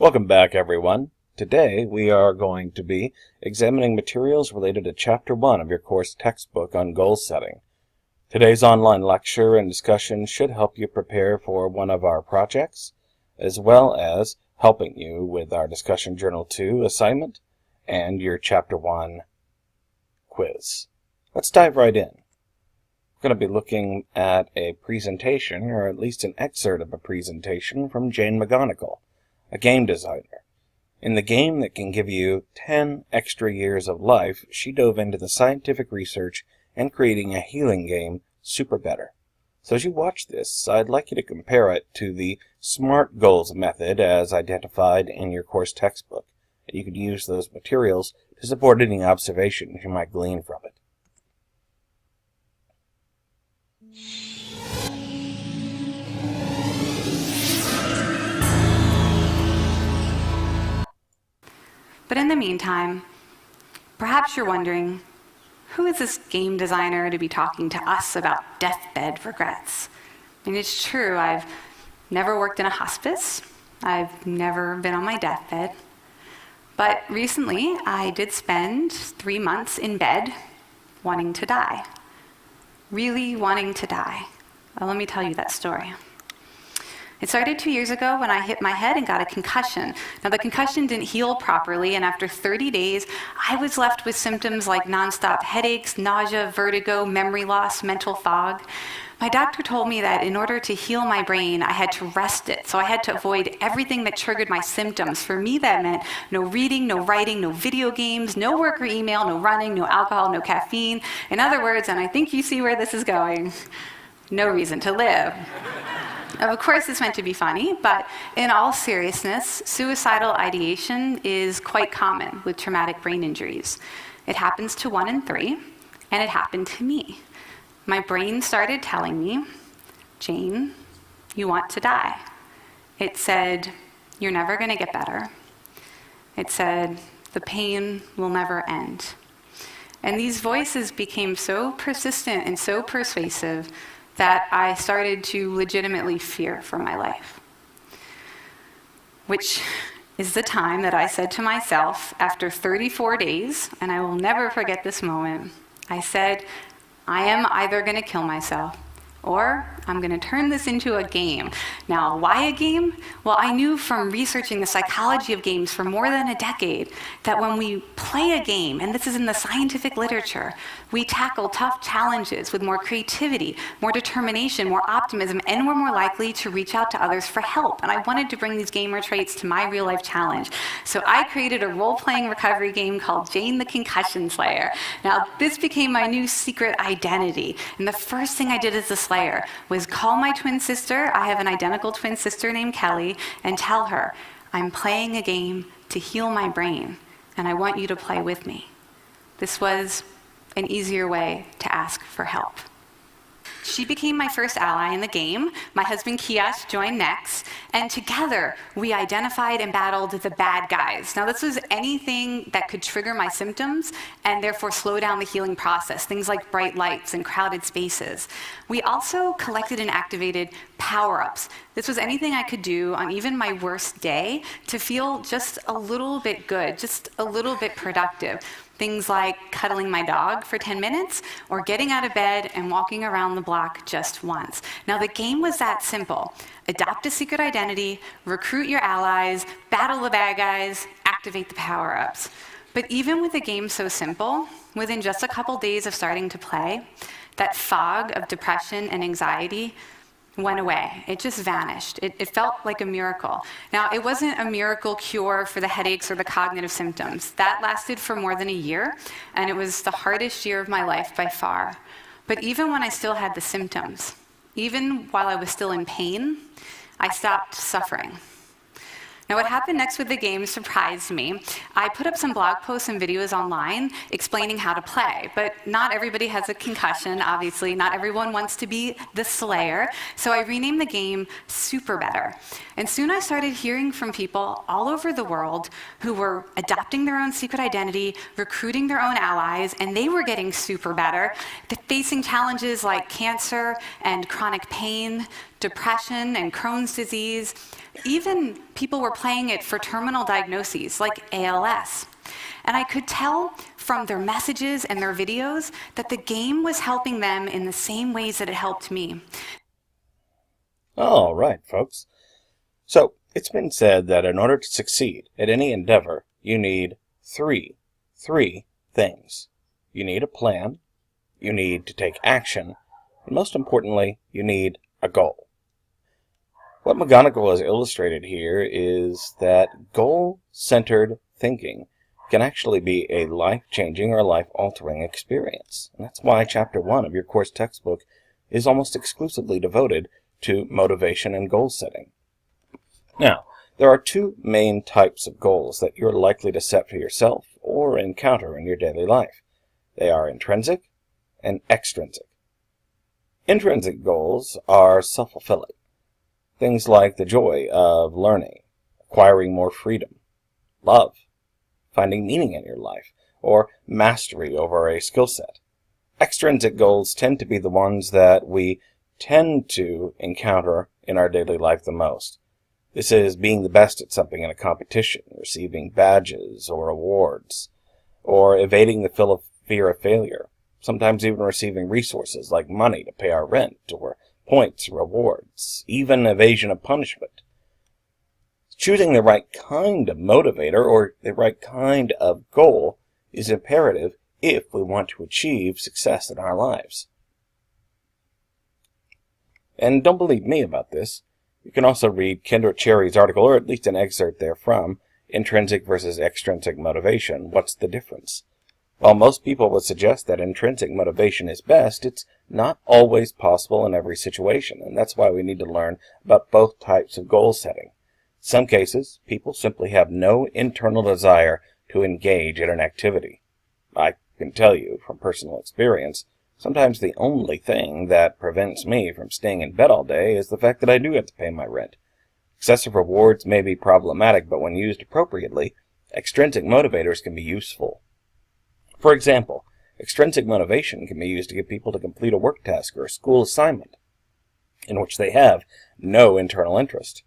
Welcome back, everyone. Today we are going to be examining materials related to Chapter 1 of your course textbook on goal setting. Today's online lecture and discussion should help you prepare for one of our projects, as well as helping you with our Discussion Journal 2 assignment and your Chapter 1 quiz. Let's dive right in. We're going to be looking at a presentation, or at least an excerpt of a presentation from Jane McGonigal, a game designer. In the game that can give you 10 extra years of life, she dove into the scientific research and creating a healing game, Super Better. So as you watch this, I'd like you to compare it to the SMART goals method as identified in your course textbook. You could use those materials to support any observations you might glean from it. But in the meantime, perhaps you're wondering, who is this game designer to be talking to us about deathbed regrets? I mean, it's true, I've never worked in a hospice. I've never been on my deathbed. But recently, I did spend 3 months in bed wanting to die. Really wanting to die. Well, let me tell you that story. It started 2 years ago when I hit my head and got a concussion. Now, the concussion didn't heal properly, and after 30 days, I was left with symptoms like nonstop headaches, nausea, vertigo, memory loss, mental fog. My doctor told me that in order to heal my brain, I had to rest it. So I had to avoid everything that triggered my symptoms. For me, that meant no reading, no writing, no video games, no work or email, no running, no alcohol, no caffeine. In other words, and I think you see where this is going, no reason to live. Of course, it's meant to be funny, but in all seriousness, suicidal ideation is quite common with traumatic brain injuries. It happens to 1 in 3, and it happened to me. My brain started telling me, Jane, you want to die. It said, you're never going to get better. It said, the pain will never end. And these voices became so persistent and so persuasive that I started to legitimately fear for my life. Which is the time that I said to myself, after 34 days, and I will never forget this moment, I said, I am either going to kill myself, or I'm going to turn this into a game. Now, why a game? Well, I knew from researching the psychology of games for more than a decade that when we play a game, and this is in the scientific literature, we tackle tough challenges with more creativity, more determination, more optimism, and we're more likely to reach out to others for help. And I wanted to bring these gamer traits to my real-life challenge. So I created a role-playing recovery game called Jane the Concussion Slayer. Now, this became my new secret identity. And the first thing I did as a Slayer was call my twin sister, I have an identical twin sister named Kelly, and tell her, I'm playing a game to heal my brain, and I want you to play with me. This was an easier way to ask for help. She became my first ally in the game. My husband Kiash joined next, and together we identified and battled the bad guys. Now, this was anything that could trigger my symptoms and therefore slow down the healing process, things like bright lights and crowded spaces. We also collected and activated power-ups. This was anything I could do on even my worst day to feel just a little bit good, just a little bit productive. Things like cuddling my dog for 10 minutes or getting out of bed and walking around the block just once. Now, the game was that simple. Adopt a secret identity, recruit your allies, battle the bad guys, activate the power-ups. But even with a game so simple, within just a couple days of starting to play, that fog of depression and anxiety went away. It just vanished. It felt like a miracle. Now, it wasn't a miracle cure for the headaches or the cognitive symptoms. That lasted for more than a year, and it was the hardest year of my life by far. But even when I still had the symptoms, even while I was still in pain, I stopped suffering. Now, what happened next with the game surprised me. I put up some blog posts and videos online explaining how to play, but not everybody has a concussion, obviously. Not everyone wants to be the Slayer, so I renamed the game Super Better. And soon I started hearing from people all over the world who were adopting their own secret identity, recruiting their own allies, and they were getting super better, facing challenges like cancer and chronic pain, depression and Crohn's disease. Even people were playing it for terminal diagnoses like ALS. And I could tell from their messages and their videos that the game was helping them in the same ways that it helped me. All right, folks. So, it's been said that in order to succeed at any endeavor, you need three things. You need a plan, you need to take action, and most importantly, you need a goal. What McGonagall has illustrated here is that goal-centered thinking can actually be a life-changing or life-altering experience. And that's why Chapter 1 of your course textbook is almost exclusively devoted to motivation and goal setting. Now, there are two main types of goals that you're likely to set for yourself or encounter in your daily life. They are intrinsic and extrinsic. Intrinsic goals are self-fulfilling. Things like the joy of learning, acquiring more freedom, love, finding meaning in your life, or mastery over a skill set. Extrinsic goals tend to be the ones that we tend to encounter in our daily life the most. This is being the best at something in a competition, receiving badges or awards, or evading the fear of failure, sometimes even receiving resources like money to pay our rent, or points or rewards, even evasion of punishment. Choosing the right kind of motivator or the right kind of goal is imperative if we want to achieve success in our lives. And don't believe me about this. You can also read Kendra Cherry's article, or at least an excerpt therefrom, Intrinsic versus Extrinsic Motivation. What's the difference? While most people would suggest that intrinsic motivation is best, it's not always possible in every situation, and that's why we need to learn about both types of goal setting. In some cases, people simply have no internal desire to engage in an activity. I can tell you from personal experience, sometimes the only thing that prevents me from staying in bed all day is the fact that I do have to pay my rent. Excessive rewards may be problematic, but when used appropriately, extrinsic motivators can be useful. For example, extrinsic motivation can be used to get people to complete a work task or a school assignment in which they have no internal interest.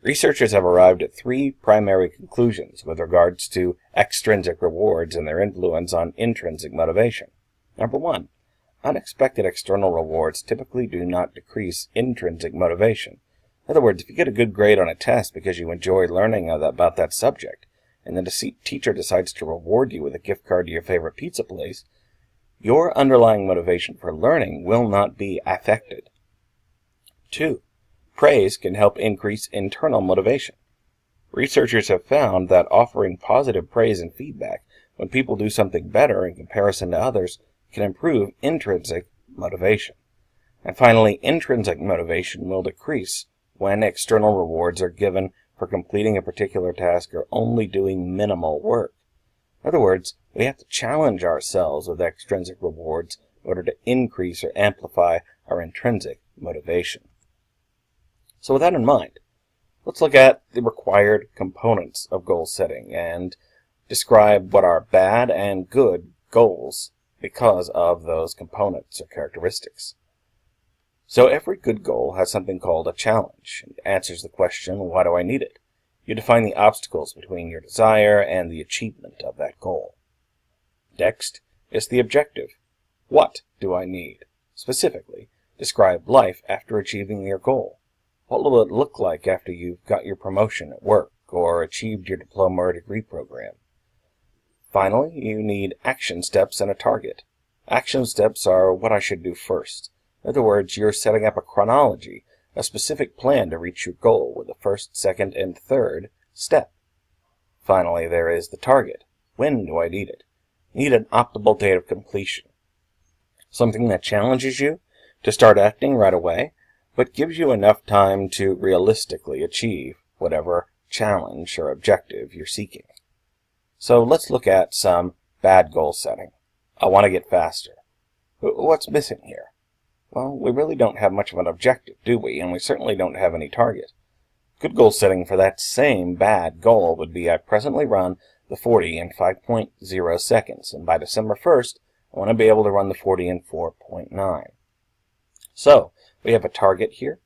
Researchers have arrived at three primary conclusions with regards to extrinsic rewards and their influence on intrinsic motivation. Number one, unexpected external rewards typically do not decrease intrinsic motivation. In other words, if you get a good grade on a test because you enjoy learning about that subject, and then the teacher decides to reward you with a gift card to your favorite pizza place, your underlying motivation for learning will not be affected. 2. Praise can help increase internal motivation. Researchers have found that offering positive praise and feedback when people do something better in comparison to others can improve intrinsic motivation. And finally, intrinsic motivation will decrease when external rewards are given for completing a particular task or only doing minimal work. In other words, we have to challenge ourselves with extrinsic rewards in order to increase or amplify our intrinsic motivation. So with that in mind, let's look at the required components of goal setting and describe what are bad and good goals because of those components or characteristics. So every good goal has something called a challenge. It answers the question, why do I need it? You define the obstacles between your desire and the achievement of that goal. Next is the objective. What do I need? Specifically, describe life after achieving your goal. What will it look like after you've got your promotion at work or achieved your diploma or degree program? Finally, you need action steps and a target. Action steps are what I should do first. In other words, you're setting up a chronology, a specific plan to reach your goal with the first, second, and third step. Finally, there is the target. When do I need it? You need an optimal date of completion. Something that challenges you to start acting right away, but gives you enough time to realistically achieve whatever challenge or objective you're seeking. So let's look at some bad goal setting. I want to get faster. What's missing here? Well, we really don't have much of an objective, do we? And we certainly don't have any target. Good goal setting for that same bad goal would be I presently run the 40 in 5.0 seconds, and by December 1st, I want to be able to run the 40 in 4.9. So, we have a target here.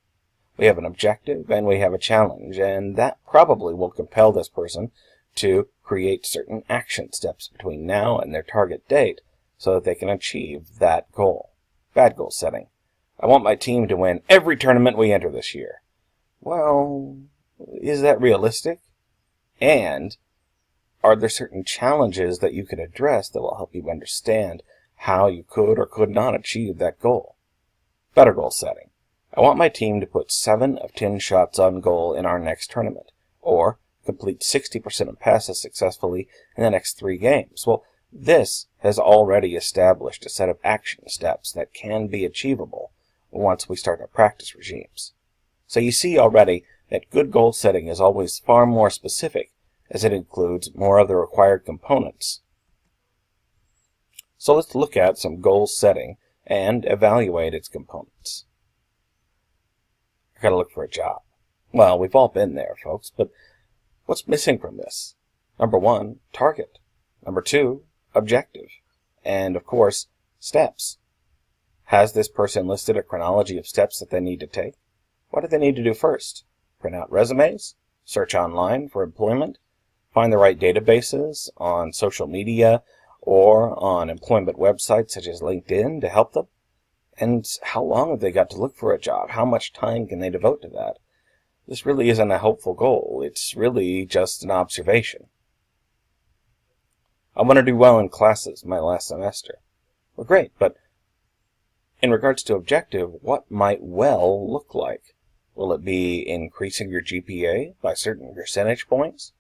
We have an objective and we have a challenge, and that probably will compel this person to create certain action steps between now and their target date so that they can achieve that goal. Bad goal setting. I want my team to win every tournament we enter this year. Well, is that realistic? And are there certain challenges that you can address that will help you understand how you could or could not achieve that goal? Better goal setting. I want my team to put 7 of 10 shots on goal in our next tournament, or complete 60% of passes successfully in the next 3 games. Well, this has already established a set of action steps that can be achievable once we start our practice regimes. So you see already that good goal setting is always far more specific, as it includes more of the required components. So let's look at some goal setting and evaluate its components. I gotta look for a job. Well, we've all been there, folks, but what's missing from this? Number 1, target. Number 2, objective. And, of course, steps. Has this person listed a chronology of steps that they need to take? What do they need to do first? Print out resumes? Search online for employment? Find the right databases on social media or on employment websites such as LinkedIn to help them? And how long have they got to look for a job? How much time can they devote to that? This really isn't a helpful goal. It's really just an observation. I want to do well in classes my last semester. Well, great, but in regards to objective, what might well look like? Will it be increasing your GPA by certain percentage points?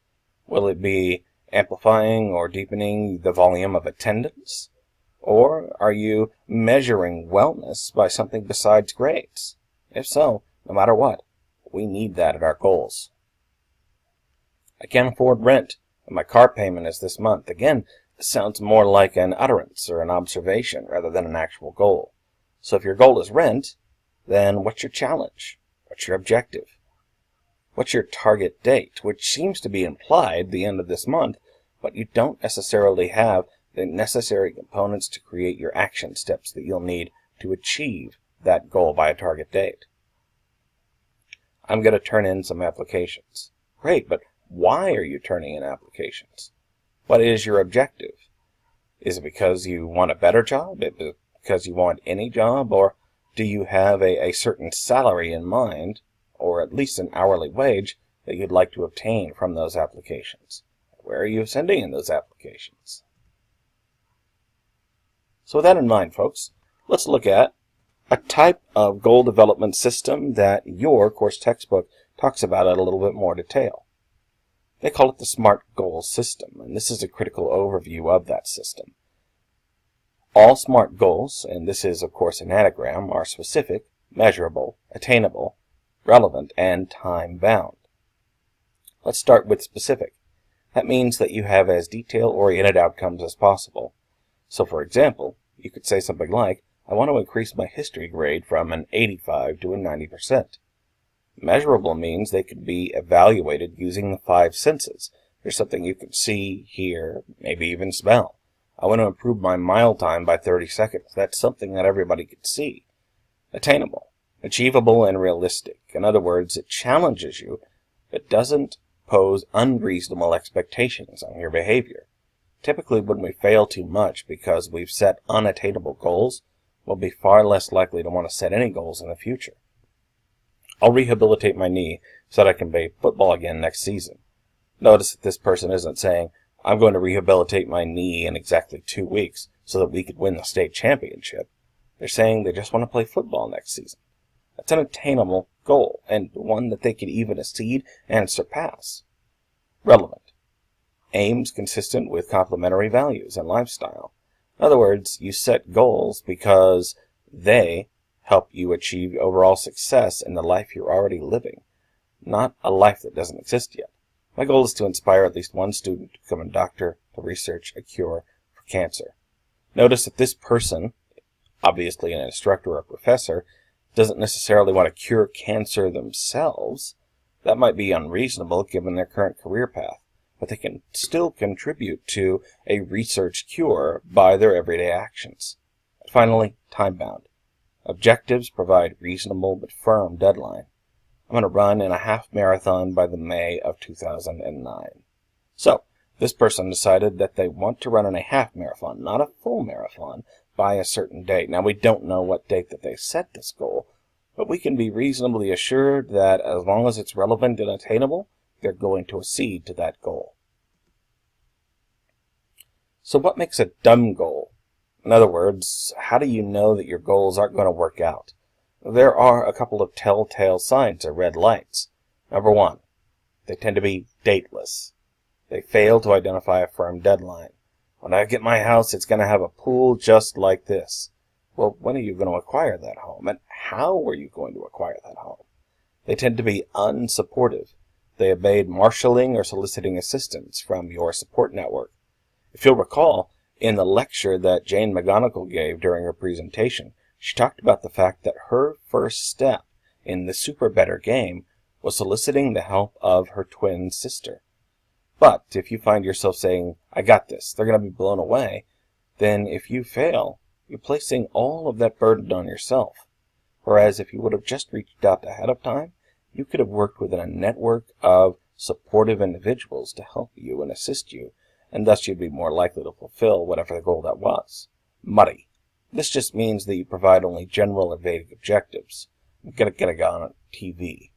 Will it be amplifying or deepening the volume of attendance? Or are you measuring wellness by something besides grades? If so, no matter what, we need that at our goals. I can't afford rent, and my car payment is this month. Again, this sounds more like an utterance or an observation rather than an actual goal. So if your goal is rent, then what's your challenge? What's your objective? What's your target date, which seems to be implied the end of this month, but you don't necessarily have the necessary components to create your action steps that you'll need to achieve that goal by a target date. I'm going to turn in some applications. Great, but why are you turning in applications? What is your objective? Is it because you want a better job? Is it because you want any job? Or do you have a certain salary in mind, or at least an hourly wage, that you'd like to obtain from those applications? Where are you sending in those applications? So with that in mind, folks, let's look at a type of goal development system that your course textbook talks about in a little bit more detail. They call it the SMART goal system, and this is a critical overview of that system. All SMART goals, and this is of course an anagram, are specific, measurable, attainable, relevant, and time-bound. Let's start with specific. That means that you have as detail-oriented outcomes as possible. So for example, you could say something like, I want to increase my history grade from an 85 to a 90%. Measurable means they could be evaluated using the 5 senses. There's something you can see, hear, maybe even smell. I want to improve my mile time by 30 seconds. That's something that everybody could see. Attainable, achievable, and realistic. In other words, it challenges you, but doesn't pose unreasonable expectations on your behavior. Typically, when we fail too much because we've set unattainable goals, we'll be far less likely to want to set any goals in the future. I'll rehabilitate my knee so that I can play football again next season. Notice that this person isn't saying, I'm going to rehabilitate my knee in exactly 2 weeks so that we could win the state championship. They're saying they just want to play football next season. That's an attainable goal, and one that they could even exceed and surpass. Relevant. Aims consistent with complementary values and lifestyle. In other words, you set goals because they help you achieve overall success in the life you're already living, not a life that doesn't exist yet. My goal is to inspire at least one student to become a doctor to research a cure for cancer. Notice that this person, obviously an instructor or a professor, doesn't necessarily want to cure cancer themselves. That might be unreasonable given their current career path, but they can still contribute to a research cure by their everyday actions. Finally, time-bound. Objectives provide reasonable but firm deadline. I'm going to run in a half marathon by the May of 2009. So, this person decided that they want to run in a half marathon, not a full marathon, by a certain date. Now, we don't know what date that they set this goal, but we can be reasonably assured that as long as it's relevant and attainable, they're going to accede to that goal. So what makes a dumb goal? In other words, how do you know that your goals aren't going to work out? There are a couple of telltale signs or red lights. Number one, they tend to be dateless. They fail to identify a firm deadline. When I get my house, it's going to have a pool just like this. Well, when are you going to acquire that home? And how are you going to acquire that home? They tend to be unsupportive. They evade marshalling or soliciting assistance from your support network. If you'll recall, in the lecture that Jane McGonigal gave during her presentation, she talked about the fact that her first step in the super better game was soliciting the help of her twin sister. But if you find yourself saying, I got this, they're going to be blown away, then if you fail, you're placing all of that burden on yourself. Whereas if you would have just reached out ahead of time, you could have worked within a network of supportive individuals to help you and assist you, and thus you'd be more likely to fulfill whatever the goal that was. Muddy. This just means that you provide only general and vague objectives. I'm going to get on TV.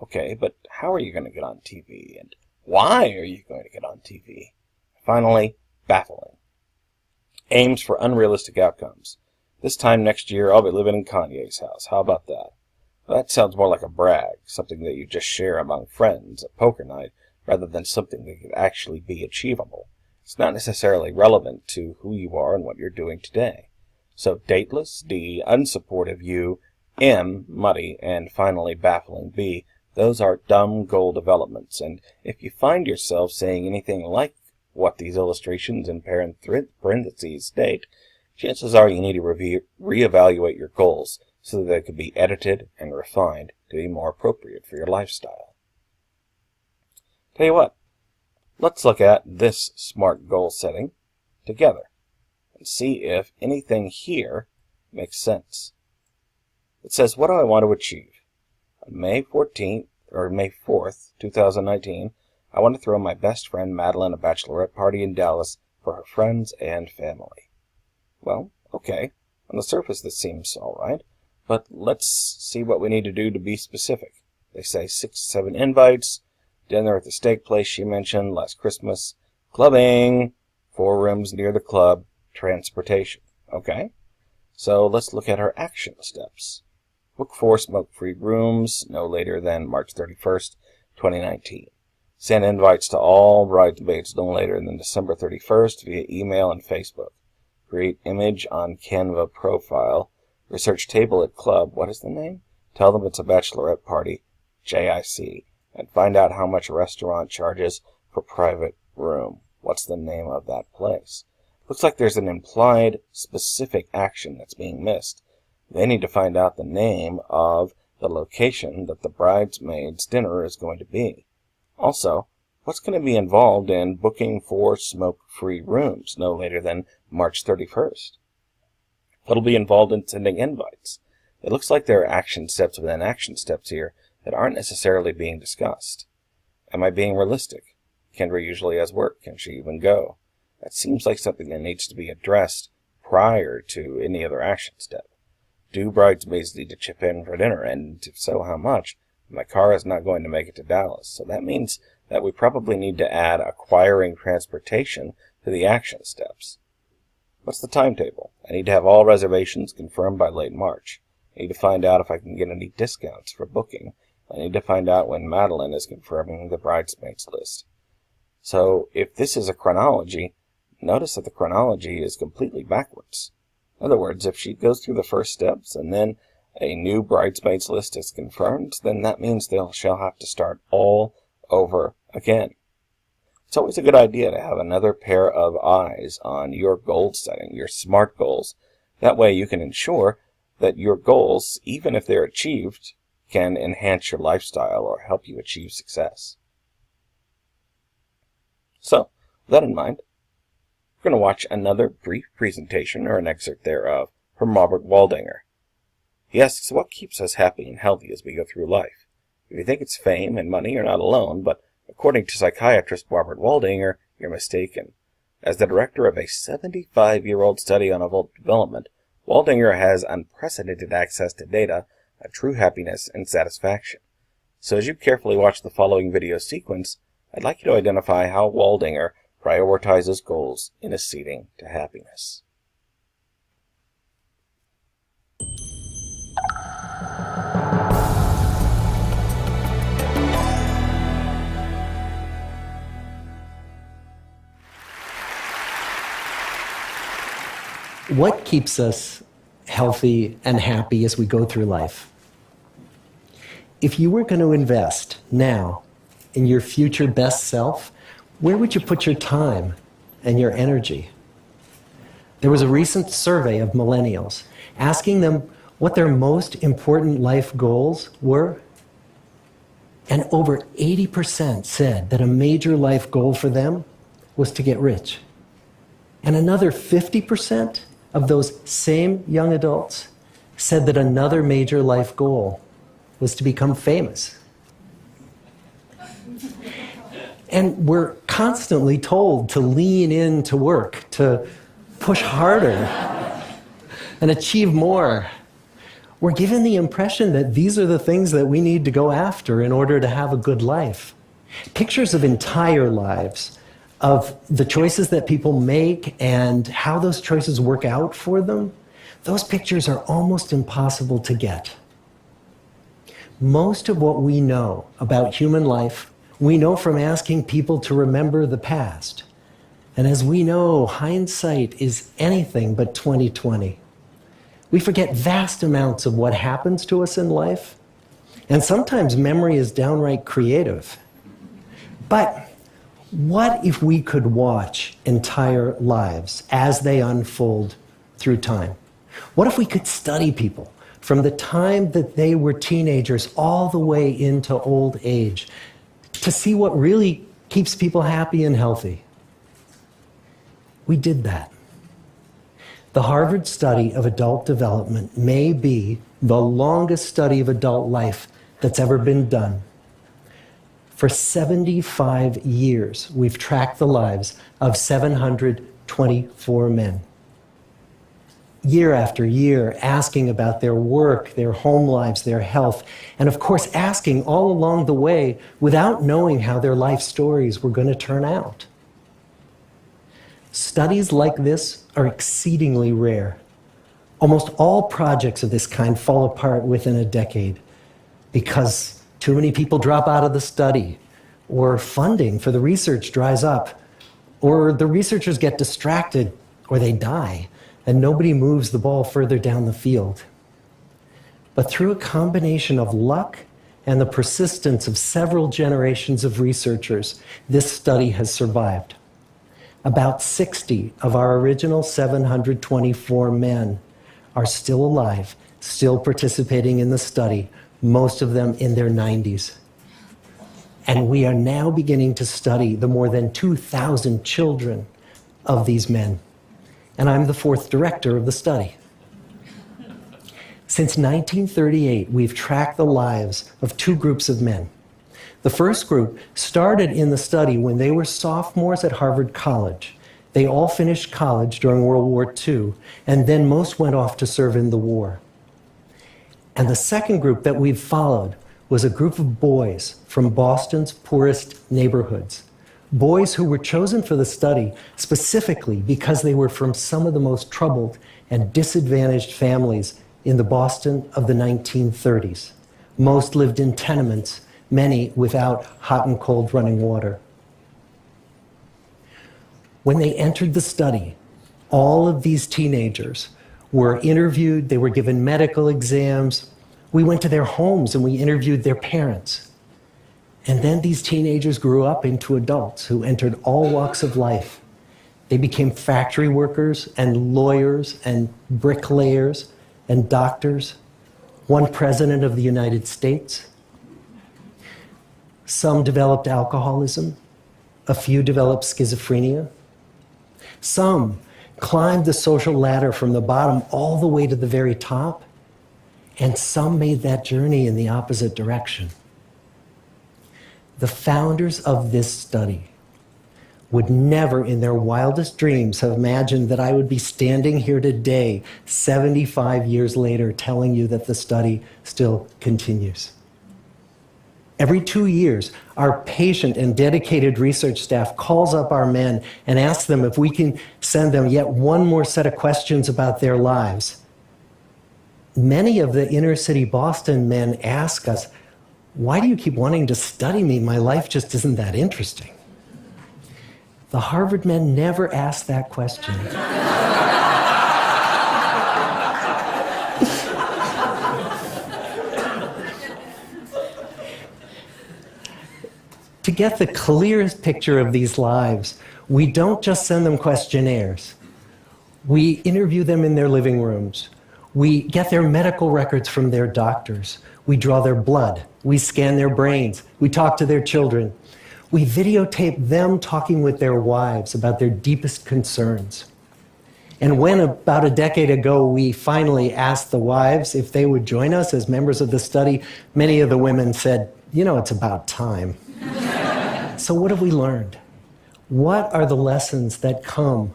Okay, but how are you going to get on TV? And why are you going to get on TV? Finally, baffling. Aims for unrealistic outcomes. This time next year, I'll be living in Kanye's house. How about that? Well, that sounds more like a brag, something that you just share among friends at poker night, rather than something that could actually be achievable. It's not necessarily relevant to who you are and what you're doing today. So dateless, D, unsupportive, U, M, muddy, and finally baffling, B, those are dumb goal developments. And if you find yourself saying anything like what these illustrations in parentheses state, chances are you need to reevaluate your goals so that they could be edited and refined to be more appropriate for your lifestyle. Tell you what, let's look at this SMART goal setting together and see if anything here makes sense. It says, what do I want to achieve? On May 4th, 2019, I want to throw my best friend Madeline a bachelorette party in Dallas for her friends and family. Well, okay, on the surface this seems all right, but let's see what we need to do to be specific. They say 6 to 7 invites, dinner at the steak place she mentioned last Christmas, clubbing, 4 rooms near the club, transportation. Okay, so let's look at her action steps. Book 4 smoke-free rooms no later than March 31st, 2019. Send invites to all bridesmaids no later than December 31st via email and Facebook. Create image on Canva profile. Research table at club. What is the name? Tell them it's a bachelorette party, JIC, and find out how much a restaurant charges for private room. What's the name of that place? Looks like there's an implied specific action that's being missed. They need to find out the name of the location that the bridesmaids' dinner is going to be. Also, what's going to be involved in booking 4 smoke-free rooms no later than March 31st? What'll be involved in sending invites? It looks like there are action steps within action steps here that aren't necessarily being discussed. Am I being realistic? Kendra usually has work. Can she even go? That seems like something that needs to be addressed prior to any other action step. Do bridesmaids need to chip in for dinner? And if so, how much? My car is not going to make it to Dallas, so that means that we probably need to add acquiring transportation to the action steps. What's the timetable? I need to have all reservations confirmed by late March. I need to find out if I can get any discounts for booking. I need to find out when Madeline is confirming the bridesmaids list. So if this is a chronology, notice that the chronology is completely backwards. In other words, if she goes through the first steps and then a new bridesmaids list is confirmed, then that means she'll have to start all over again. It's always a good idea to have another pair of eyes on your goal setting, your SMART goals. That way you can ensure that your goals, even if they're achieved, can enhance your lifestyle or help you achieve success. So, with that in mind, we're going to watch another brief presentation, or an excerpt thereof, from Robert Waldinger. He asks, what keeps us happy and healthy as we go through life? If you think it's fame and money, you're not alone, but according to psychiatrist Barbara Waldinger, you're mistaken. As the director of a 75-year-old study on adult development, Waldinger has unprecedented access to data on true happiness and satisfaction. So as you carefully watch the following video sequence, I'd like you to identify how Waldinger prioritizes goals in acceding to happiness. What keeps us healthy and happy as we go through life? If you were going to invest now in your future best self, where would you put your time and your energy? There was a recent survey of millennials asking them what their most important life goals were. And over 80% said that a major life goal for them was to get rich. And another 50% of those same young adults said that another major life goal was to become famous. And we're constantly told to lean into work, to push harder and achieve more. We're given the impression that these are the things that we need to go after in order to have a good life. Pictures of entire lives, of the choices that people make and how those choices work out for them, those pictures are almost impossible to get. Most of what we know about human life, we know from asking people to remember the past. And as we know, hindsight is anything but 20/20. We forget vast amounts of what happens to us in life, and sometimes memory is downright creative. But what if we could watch entire lives as they unfold through time? What if we could study people from the time that they were teenagers all the way into old age to see what really keeps people happy and healthy? We did that. The Harvard study of adult development may be the longest study of adult life that's ever been done. For 75 years, we've tracked the lives of 724 men. Year after year, asking about their work, their home lives, their health, and of course, asking all along the way without knowing how their life stories were going to turn out. Studies like this are exceedingly rare. Almost all projects of this kind fall apart within a decade because too many people drop out of the study, or funding for the research dries up, or the researchers get distracted, or they die, and nobody moves the ball further down the field. But through a combination of luck and the persistence of several generations of researchers, this study has survived. About 60 of our original 724 men are still alive, still participating in the study, most of them in their 90s. And we are now beginning to study the more than 2,000 children of these men. And I'm the fourth director of the study. Since 1938, we've tracked the lives of two groups of men. The first group started in the study when they were sophomores at Harvard College. They all finished college during World War II, and then most went off to serve in the war. And the second group that we've followed was a group of boys from Boston's poorest neighborhoods. Boys who were chosen for the study specifically because they were from some of the most troubled and disadvantaged families in the Boston of the 1930s. Most lived in tenements, many without hot and cold running water. When they entered the study, all of these teenagers were interviewed, they were given medical exams. We went to their homes and we interviewed their parents. And then these teenagers grew up into adults who entered all walks of life. They became factory workers and lawyers and bricklayers and doctors, one president of the United States. Some developed alcoholism, a few developed schizophrenia. Some climbed the social ladder from the bottom all the way to the very top, and some made that journey in the opposite direction. The founders of this study would never in their wildest dreams have imagined that I would be standing here today, 75 years later, telling you that the study still continues. Every 2 years, our patient and dedicated research staff calls up our men and asks them if we can send them yet one more set of questions about their lives. Many of the inner city Boston men ask us, "Why do you keep wanting to study me? My life just isn't that interesting." The Harvard men never asked that question. To get the clearest picture of these lives, we don't just send them questionnaires. We interview them in their living rooms. We get their medical records from their doctors. We draw their blood. We scan their brains. We talk to their children. We videotape them talking with their wives about their deepest concerns. And when about a decade ago we finally asked the wives if they would join us as members of the study, many of the women said, "You know, it's about time." So what have we learned? What are the lessons that come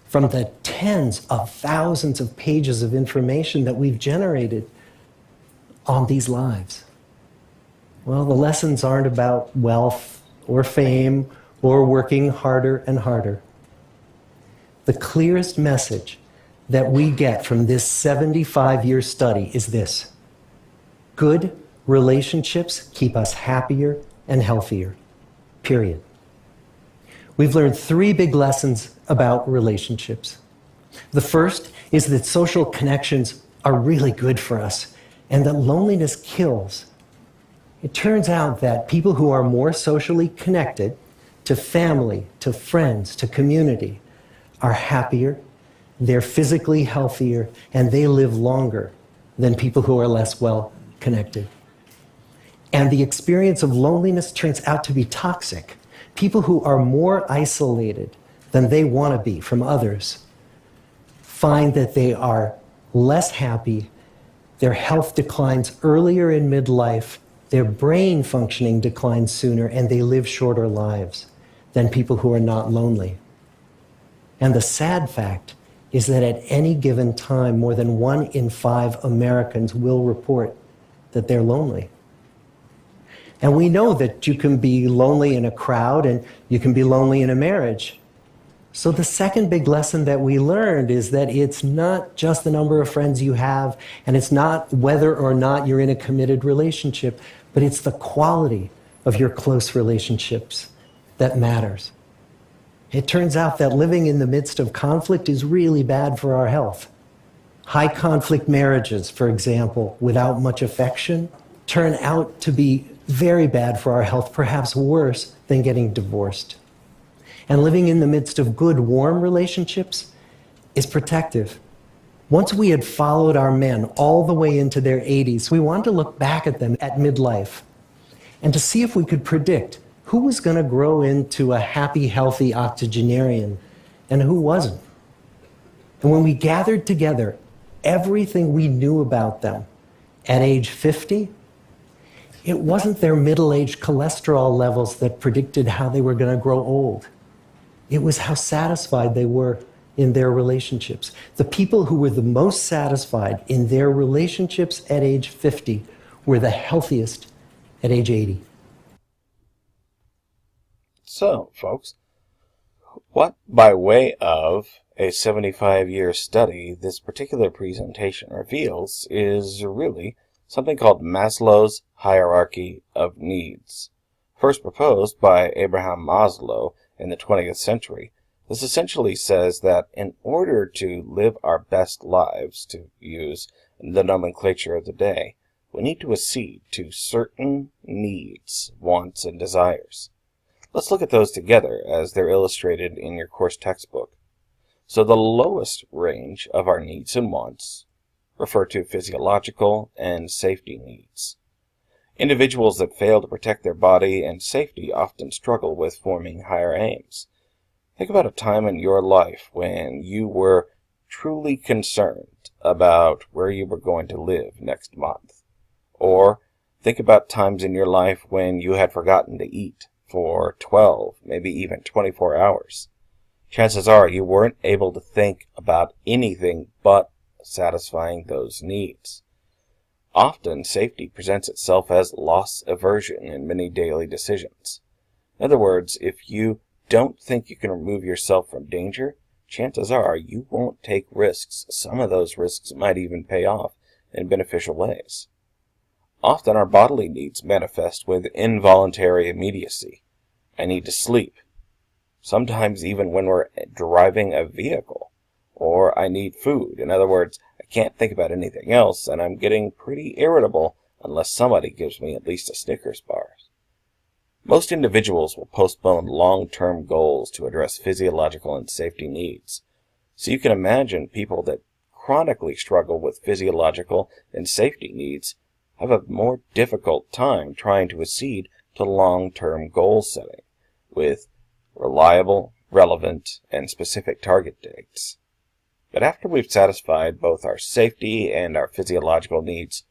from the tens of thousands of pages of information that we've generated on these lives? Well, the lessons aren't about wealth or fame or working harder and harder. The clearest message that we get from this 75-year study is this: good relationships keep us happier and healthier, period. We've learned 3 big lessons about relationships. The first is that social connections are really good for us and that loneliness kills. It turns out that people who are more socially connected to family, to friends, to community are happier, they're physically healthier, and they live longer than people who are less well connected. And the experience of loneliness turns out to be toxic. People who are more isolated than they want to be from others find that they are less happy, their health declines earlier in midlife, their brain functioning declines sooner, and they live shorter lives than people who are not lonely. And the sad fact is that at any given time, more than 1 in 5 Americans will report that they're lonely. And we know that you can be lonely in a crowd and you can be lonely in a marriage. So the second big lesson that we learned is that it's not just the number of friends you have, and it's not whether or not you're in a committed relationship, but it's the quality of your close relationships that matters. It turns out that living in the midst of conflict is really bad for our health. High conflict marriages, for example, without much affection, turn out to be very bad for our health, perhaps worse than getting divorced. And living in the midst of good, warm relationships is protective. Once we had followed our men all the way into their 80s, we wanted to look back at them at midlife and to see if we could predict who was going to grow into a happy, healthy octogenarian and who wasn't. And when we gathered together everything we knew about them at age 50, it wasn't their middle-aged cholesterol levels that predicted how they were going to grow old. It was how satisfied they were in their relationships. The people who were the most satisfied in their relationships at age 50 were the healthiest at age 80. So, folks, what, by way of a 75-year study, this particular presentation reveals is really something called Maslow's hierarchy of needs. First proposed by Abraham Maslow in the 20th century, this essentially says that in order to live our best lives, to use the nomenclature of the day, we need to accede to certain needs, wants, and desires. Let's look at those together as they're illustrated in your course textbook. So the lowest range of our needs and wants refer to physiological and safety needs. Individuals that fail to protect their body and safety often struggle with forming higher aims. Think about a time in your life when you were truly concerned about where you were going to live next month. Or Think about times in your life when you had forgotten to eat for 12, maybe even 24 hours. Chances are you weren't able to think about anything but satisfying those needs. Often, safety presents itself as loss aversion in many daily decisions. In other words, if you don't think you can remove yourself from danger, chances are you won't take risks. Some of those risks might even pay off in beneficial ways. Often our bodily needs manifest with involuntary immediacy. I need to sleep. Sometimes even when we're driving a vehicle. Or I need food. In other words, I can't think about anything else, and I'm getting pretty irritable unless somebody gives me at least a Snickers bar. Most individuals will postpone long-term goals to address physiological and safety needs. So you can imagine people that chronically struggle with physiological and safety needs have a more difficult time trying to accede to long-term goal setting with reliable, relevant, and specific target dates. But after we've satisfied both our safety and our physiological needs,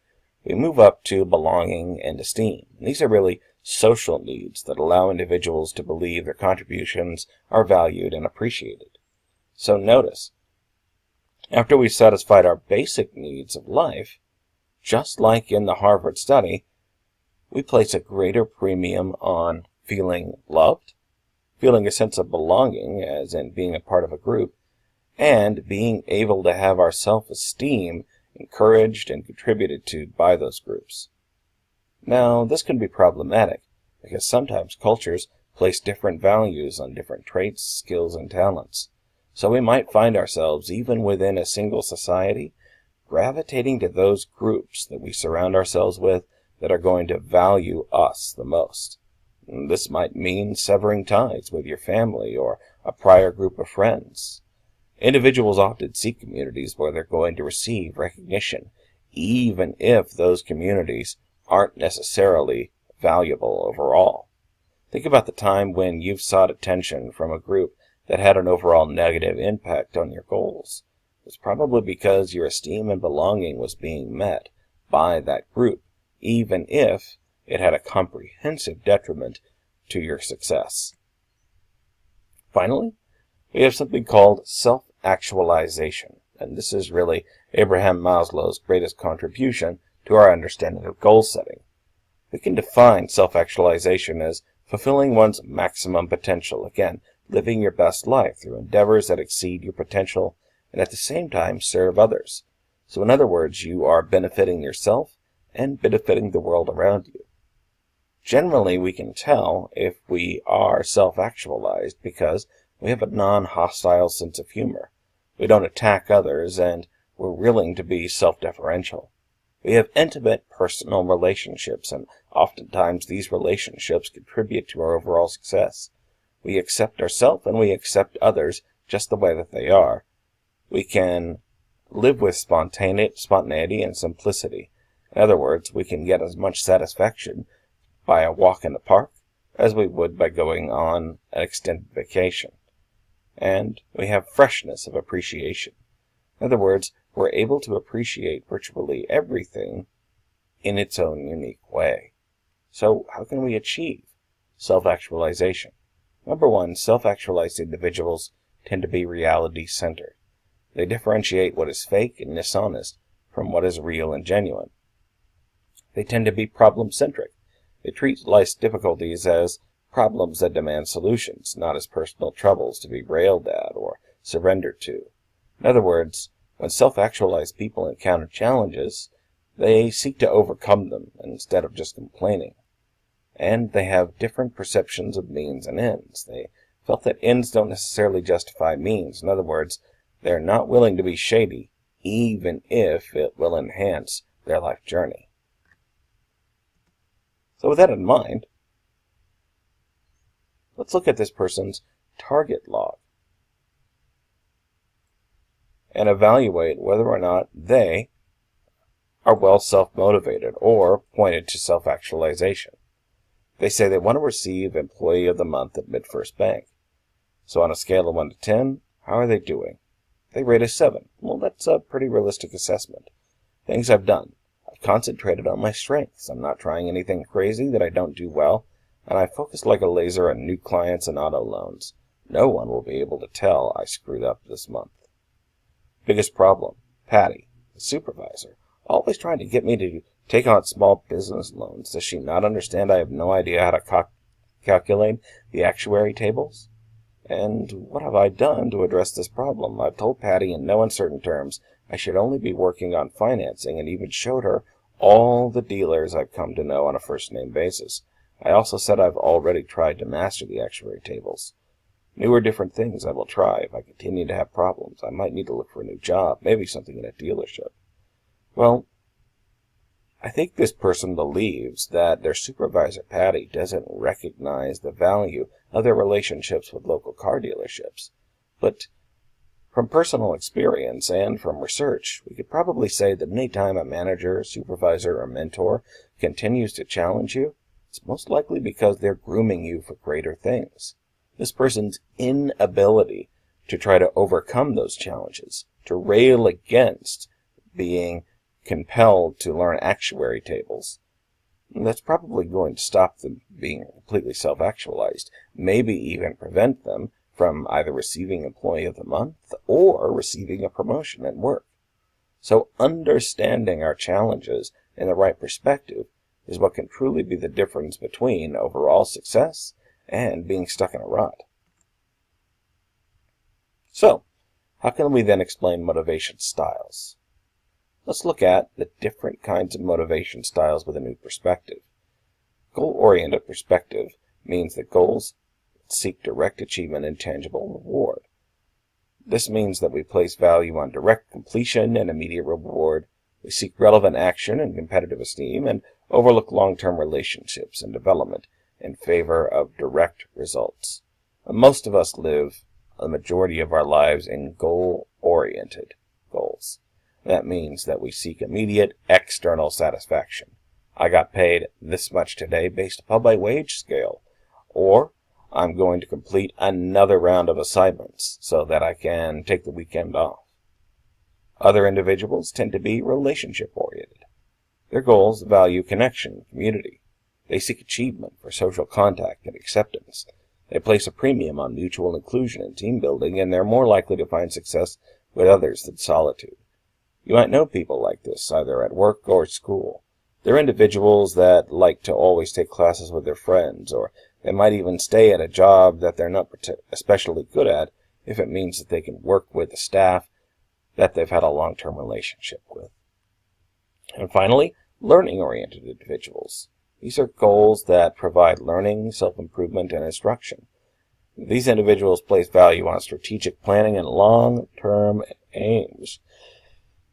we move up to belonging and esteem. These are really social needs that allow individuals to believe their contributions are valued and appreciated. So notice, after we've satisfied our basic needs of life, just like in the Harvard study, we place a greater premium on feeling loved, feeling a sense of belonging, as in being a part of a group, and being able to have our self-esteem encouraged and contributed to by those groups. Now, this can be problematic, because sometimes cultures place different values on different traits, skills, and talents. So we might find ourselves, even within a single society, gravitating to those groups that we surround ourselves with that are going to value us the most. And this might mean severing ties with your family or a prior group of friends. Individuals often seek communities where they're going to receive recognition, even if those communities aren't necessarily valuable overall. Think about the time when you've sought attention from a group that had an overall negative impact on your goals. It's probably because your esteem and belonging was being met by that group, even if it had a comprehensive detriment to your success. Finally, we have something called self-actualization, and this is really Abraham Maslow's greatest contribution to our understanding of goal setting. We can define self-actualization as fulfilling one's maximum potential, again, living your best life through endeavors that exceed your potential and at the same time serve others. So in other words, you are benefiting yourself and benefiting the world around you. Generally, we can tell if we are self-actualized because we have a non-hostile sense of humor. We don't attack others, and we're willing to be self-deferential. We have intimate personal relationships, and oftentimes these relationships contribute to our overall success. We accept ourselves and we accept others just the way that they are. We can live with spontaneity and simplicity. In other words, we can get as much satisfaction by a walk in the park as we would by going on an extended vacation. And we have freshness of appreciation. In other words, we're able to appreciate virtually everything in its own unique way. So how can we achieve self-actualization? Number one, self-actualized individuals tend to be reality-centered. They differentiate what is fake and dishonest from what is real and genuine. They tend to be problem-centric. They treat life's difficulties as problems that demand solutions, not as personal troubles to be railed at or surrendered to. In other words, when self-actualized people encounter challenges, they seek to overcome them instead of just complaining. And they have different perceptions of means and ends. They felt that ends don't necessarily justify means. In other words, they're not willing to be shady, even if it will enhance their life journey. So with that in mind, let's look at this person's target log and evaluate whether or not they are well self-motivated or pointed to self-actualization. They say they want to receive Employee of the Month at MidFirst Bank. So on a scale of 1 to 10, how are they doing? They rate a 7. Well, that's a pretty realistic assessment. Things I've done. I've concentrated on my strengths. I'm not trying anything crazy that I don't do well, and I focus like a laser on new clients and auto loans. No one will be able to tell I screwed up this month. Biggest problem, Patty, the supervisor, always trying to get me to take on small business loans. Does she not understand I have no idea how to calculate the actuary tables? And what have I done to address this problem? I've told Patty in no uncertain terms I should only be working on financing, and even showed her all the dealers I've come to know on a first-name basis. I also said I've already tried to master the actuary tables. New or different things I will try. If I continue to have problems, I might need to look for a new job, maybe something in a dealership. Well, I think this person believes that their supervisor, Patty, doesn't recognize the value of their relationships with local car dealerships. But from personal experience and from research, we could probably say that any time a manager, supervisor, or mentor continues to challenge you, it's most likely because they're grooming you for greater things. This person's inability to try to overcome those challenges, to rail against being compelled to learn actuary tables, that's probably going to stop them being completely self-actualized, maybe even prevent them from either receiving Employee of the Month or receiving a promotion at work. So understanding our challenges in the right perspective is what can truly be the difference between overall success and being stuck in a rut. So, how can we then explain motivation styles? Let's look at the different kinds of motivation styles with a new perspective. Goal-oriented perspective means that goals seek direct achievement and tangible reward. This means that we place value on direct completion and immediate reward. We seek relevant action and competitive esteem, and overlook long-term relationships and development in favor of direct results. Most of us live the majority of our lives in goal-oriented goals. That means that we seek immediate external satisfaction. I got paid this much today based upon my wage scale, or I'm going to complete another round of assignments so that I can take the weekend off. Other individuals tend to be relationship-oriented. Their goals value connection and community. They seek achievement for social contact and acceptance. They place a premium on mutual inclusion and team building, and they're more likely to find success with others than solitude. You might know people like this, either at work or school. They're individuals that like to always take classes with their friends, or they might even stay at a job that they're not especially good at if it means that they can work with the staff that they've had a long-term relationship with. And finally, learning-oriented individuals. These are goals that provide learning, self-improvement, and instruction. These individuals place value on strategic planning and long-term aims.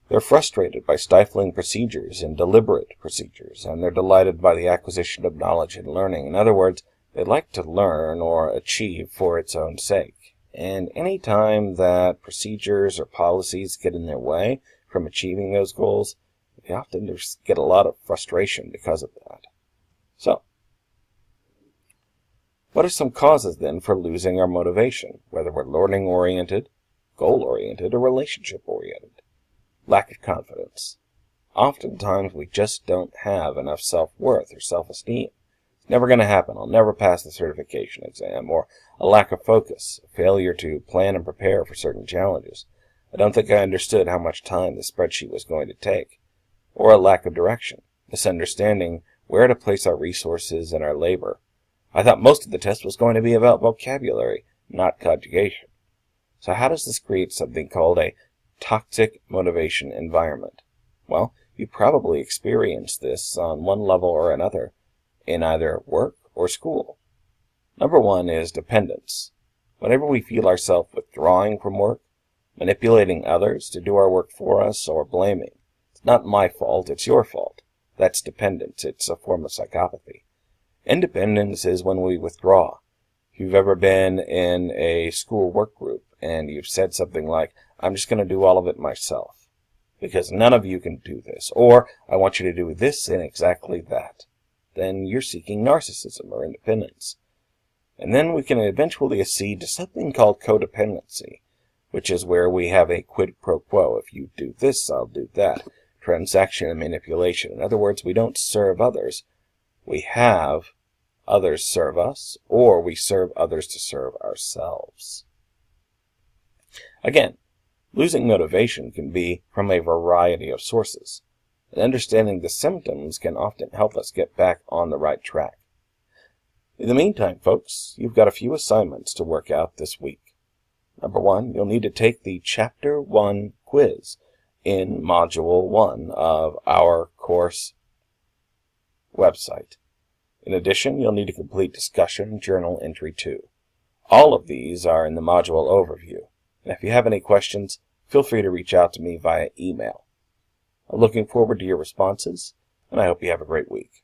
They're frustrated by stifling procedures and deliberate procedures, and they're delighted by the acquisition of knowledge and learning. In other words, they like to learn or achieve for its own sake. And any time that procedures or policies get in their way from achieving those goals, they often just get a lot of frustration because of that. So, what are some causes then for losing our motivation, whether we're learning-oriented, goal-oriented, or relationship-oriented? Lack of confidence. Oftentimes we just don't have enough self-worth or self-esteem. It's never going to happen. I'll never pass the certification exam. Or a lack of focus, a failure to plan and prepare for certain challenges. I don't think I understood how much time the spreadsheet was going to take. Or a lack of direction, misunderstanding where to place our resources and our labor. I thought most of the test was going to be about vocabulary, not conjugation. So how does this create something called a toxic motivation environment? Well, you probably experienced this on one level or another in either work or school. Number one is dependence. Whenever we feel ourselves withdrawing from work, manipulating others to do our work for us, or blaming, it's not my fault, it's your fault. That's dependence. It's a form of psychopathy. Independence is when we withdraw. If you've ever been in a school work group and you've said something like, I'm just going to do all of it myself, because none of you can do this, or I want you to do this and exactly that, then you're seeking narcissism or independence. And then we can eventually accede to something called codependency, which is where we have a quid pro quo. If you do this, I'll do that. transaction and manipulation. In other words, we don't serve others. We have others serve us, or we serve others to serve ourselves. Again, losing motivation can be from a variety of sources, and understanding the symptoms can often help us get back on the right track. In the meantime, folks, you've got a few assignments to work out this week. Number 1, you'll need to take the Chapter 1 quiz in Module 1 of our course website. In addition, you'll need to complete Discussion Journal Entry 2. All of these are in the module overview. And if you have any questions, feel free to reach out to me via email. I'm looking forward to your responses, and I hope you have a great week.